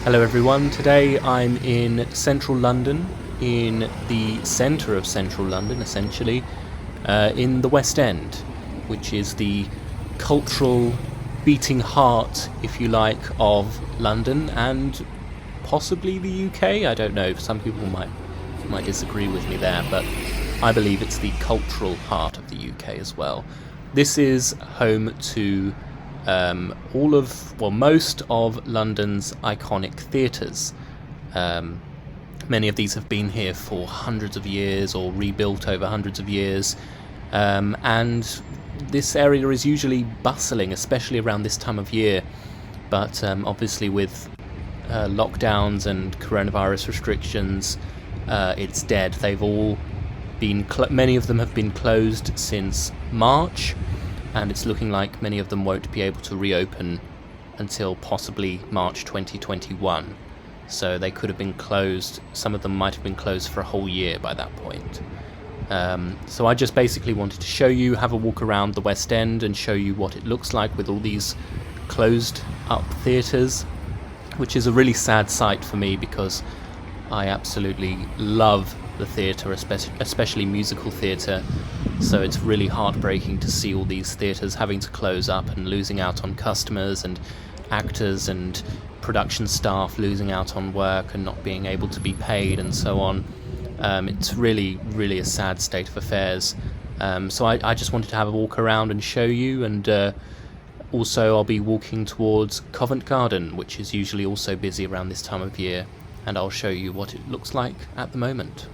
Hello everyone, today I'm in central London, in the centre of central London essentially, in the West End, which is the cultural beating heart, if you like, of London and possibly the UK. I don't know, some people might disagree with me there, but I believe it's the cultural heart of the UK as well. This is home to most of London's iconic theatres. Many of these have been here for hundreds of years or rebuilt over hundreds of years, and this area is usually bustling, especially around this time of year, but obviously with lockdowns and coronavirus restrictions, it's dead. They've all been many of them have been closed since March, and it's looking like many of them won't be able to reopen until possibly March 2021. So they could have been closed, some of them might have been closed for a whole year by that point. So I just basically wanted to show you, have a walk around the West End and show you what it looks like with all these closed up theatres, which is a really sad sight for me because I absolutely love the theatre, especially musical theatre, so it's really heartbreaking to see all these theatres having to close up and losing out on customers and actors and production staff losing out on work and not being able to be paid and so on. It's really, really a sad state of affairs. So I just wanted to have a walk around and show you, and also I'll be walking towards Covent Garden, which is usually also busy around this time of year, and I'll show you what it looks like at the moment.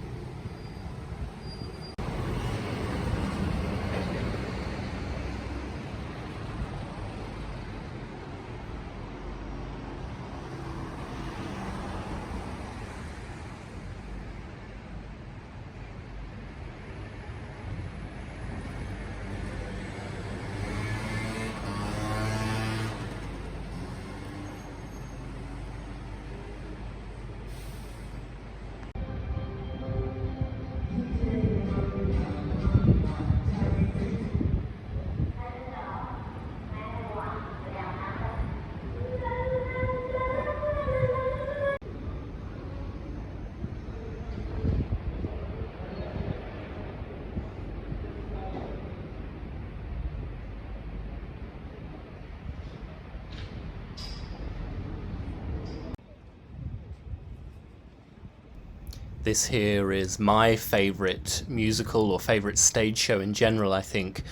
This here is my favourite musical or favourite stage show in general, I think.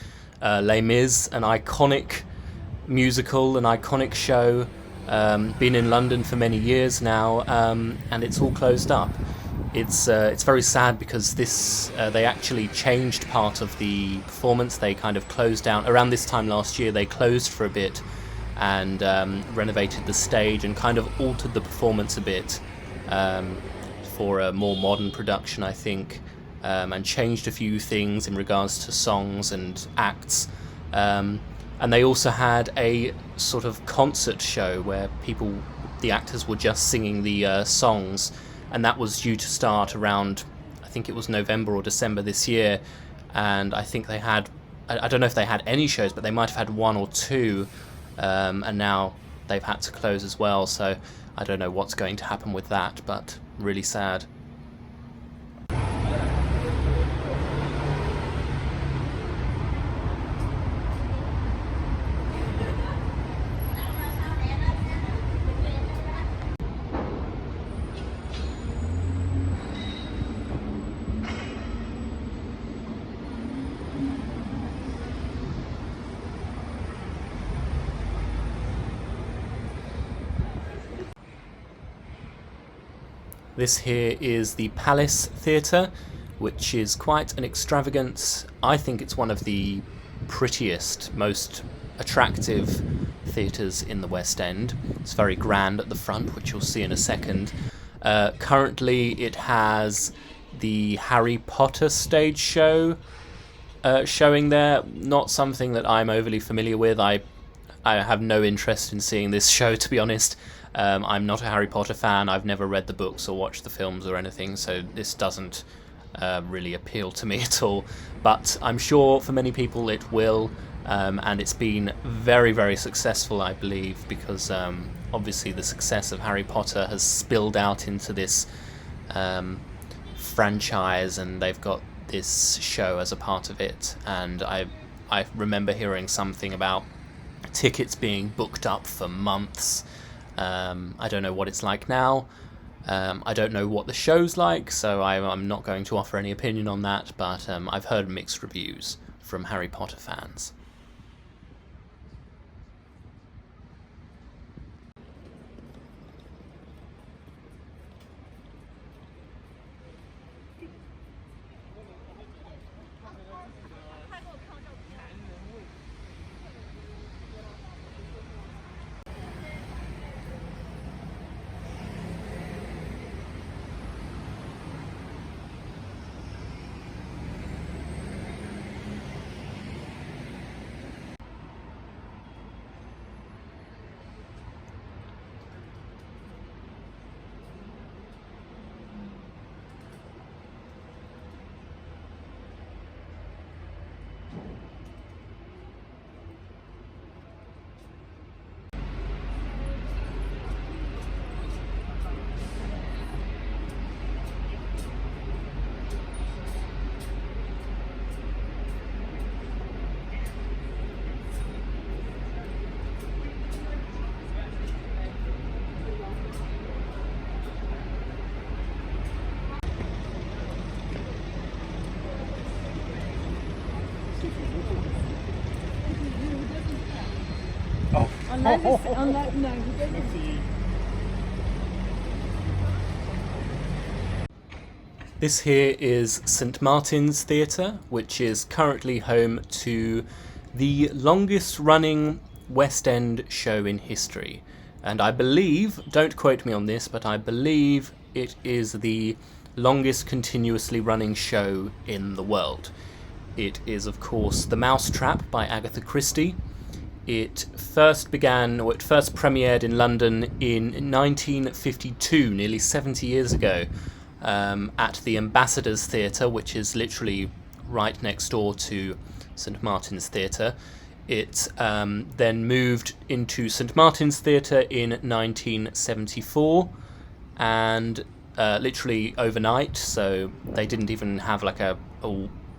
Les Mis, an iconic musical, an iconic show, been in London for many years now, and it's all closed up. It's very sad because they actually changed part of the performance. They kind of closed down around this time last year. They closed for a bit and renovated the stage and kind of altered the performance a bit for a more modern production, I think, and changed a few things in regards to songs and acts. And they also had a sort of concert show where the actors were just singing the songs, and that was due to start around, I think it was November or December this year, and I think they had, I don't know if they had any shows, but they might have had one or two, and now they've had to close as well, so I don't know what's going to happen with that, but really sad. This here is the Palace Theatre, which is quite an extravagant, I think it's one of the prettiest, most attractive theatres in the West End. It's very grand at the front, which you'll see in a second. Currently it has the Harry Potter stage show showing there. Not something that I'm overly familiar with. I have no interest in seeing this show, to be honest. I'm not a Harry Potter fan. I've never read the books or watched the films or anything, so this doesn't really appeal to me at all. But I'm sure for many people it will, and it's been very, very successful, I believe, because obviously the success of Harry Potter has spilled out into this franchise, and they've got this show as a part of it. And I remember hearing something about tickets being booked up for months. I don't know what it's like now. I don't know what the show's like, so I'm not going to offer any opinion on that, but I've heard mixed reviews from Harry Potter fans. This here is St Martin's Theatre, which is currently home to the longest running West End show in history. And I believe, don't quote me on this, but I believe it is the longest continuously running show in the world. It is, of course, The Mousetrap by Agatha Christie. It first premiered in London in 1952, nearly 70 years ago, at the Ambassadors Theatre, which is literally right next door to St Martin's Theatre. It then moved into St Martin's Theatre in 1974, and literally overnight, so they didn't even have like a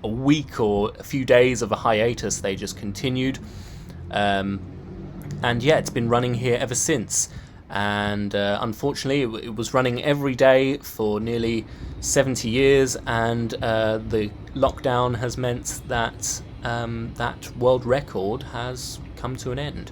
week or a few days of a hiatus, they just continued. And yeah, it's been running here ever since. And unfortunately, it was running every day for nearly 70 years, and the lockdown has meant that that world record has come to an end.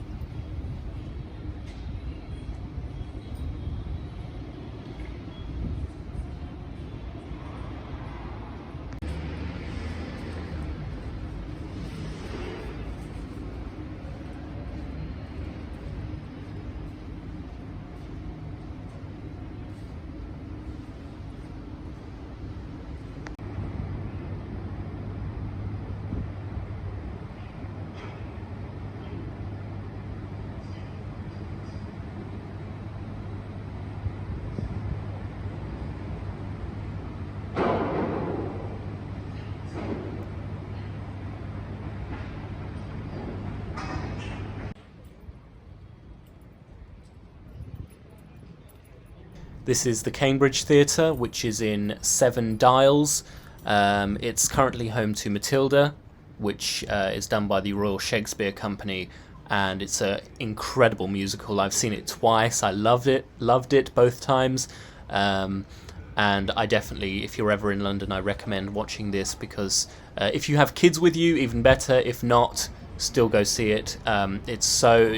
This is the Cambridge Theatre, which is in Seven Dials. It's currently home to Matilda, which is done by the Royal Shakespeare Company, and it's an incredible musical. I've seen it twice. I loved it both times. And I definitely, if you're ever in London, I recommend watching this, because if you have kids with you, even better. If not, still go see it. It's so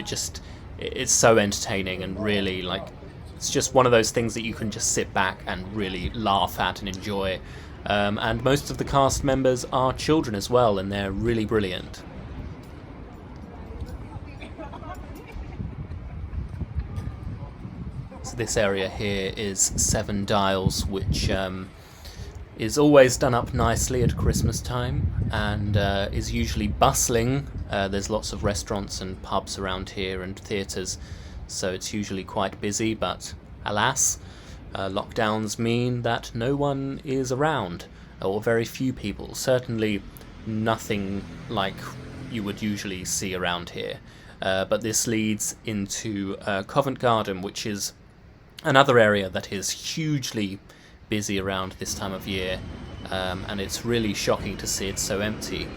entertaining, and really, like, it's just one of those things that you can just sit back and really laugh at and enjoy. And most of the cast members are children as well, and they're really brilliant. So this area here is Seven Dials, which is always done up nicely at Christmas time, and is usually bustling. There's lots of restaurants and pubs around here and theatres, so it's usually quite busy, but alas, lockdowns mean that no one is around. or very few people. Certainly nothing like you would usually see around here. But this leads into Covent Garden, which is another area that is hugely busy around this time of year, and it's really shocking to see it so empty.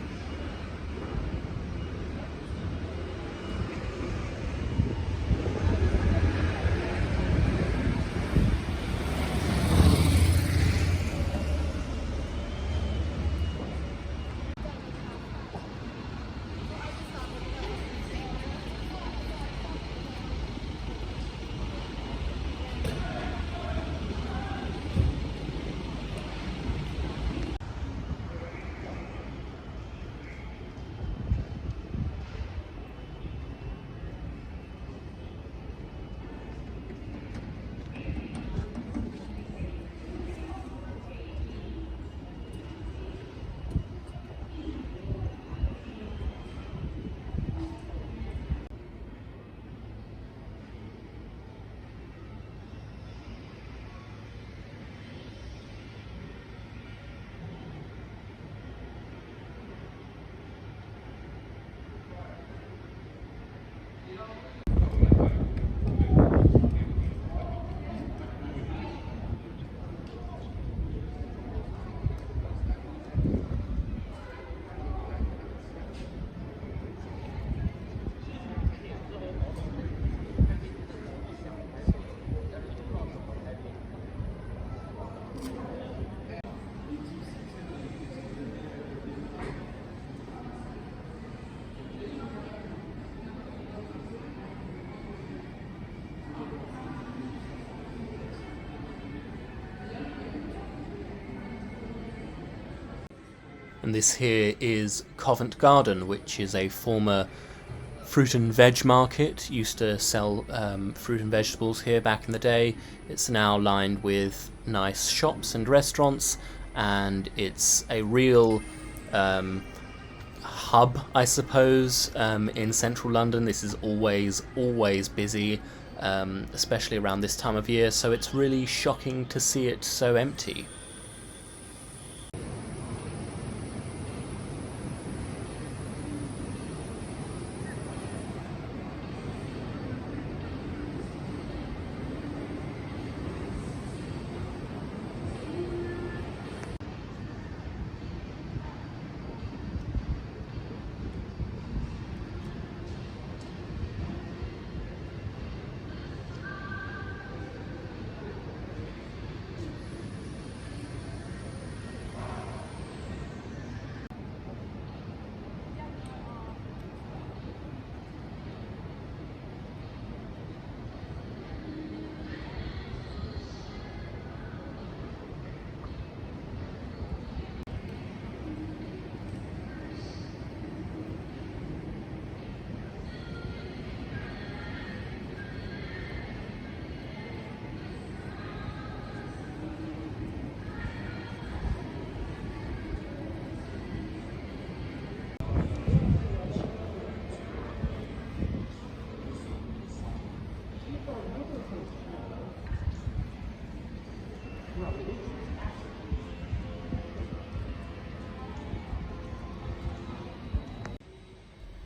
And this here is Covent Garden, which is a former fruit and veg market. Used to sell fruit and vegetables here back in the day. It's now lined with nice shops and restaurants, and it's a real hub, I suppose, in central London. This is always busy, especially around this time of year, so it's really shocking to see it so empty.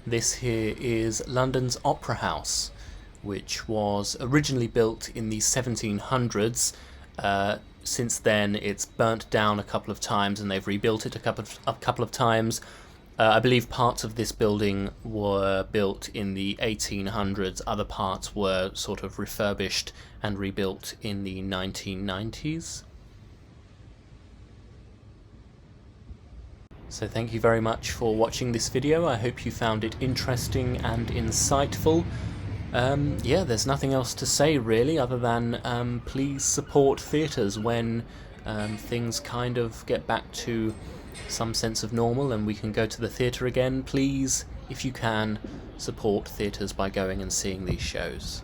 This here is London's Opera House, which was originally built in the 1700s. Since then it's burnt down a couple of times and they've rebuilt it a couple of times. I believe parts of this building were built in the 1800s, other parts were sort of refurbished and rebuilt in the 1990s. So thank you very much for watching this video. I hope you found it interesting and insightful. Yeah, there's nothing else to say really, other than please support theatres when things kind of get back to some sense of normal and we can go to the theatre again. Please, if you can, support theatres by going and seeing these shows.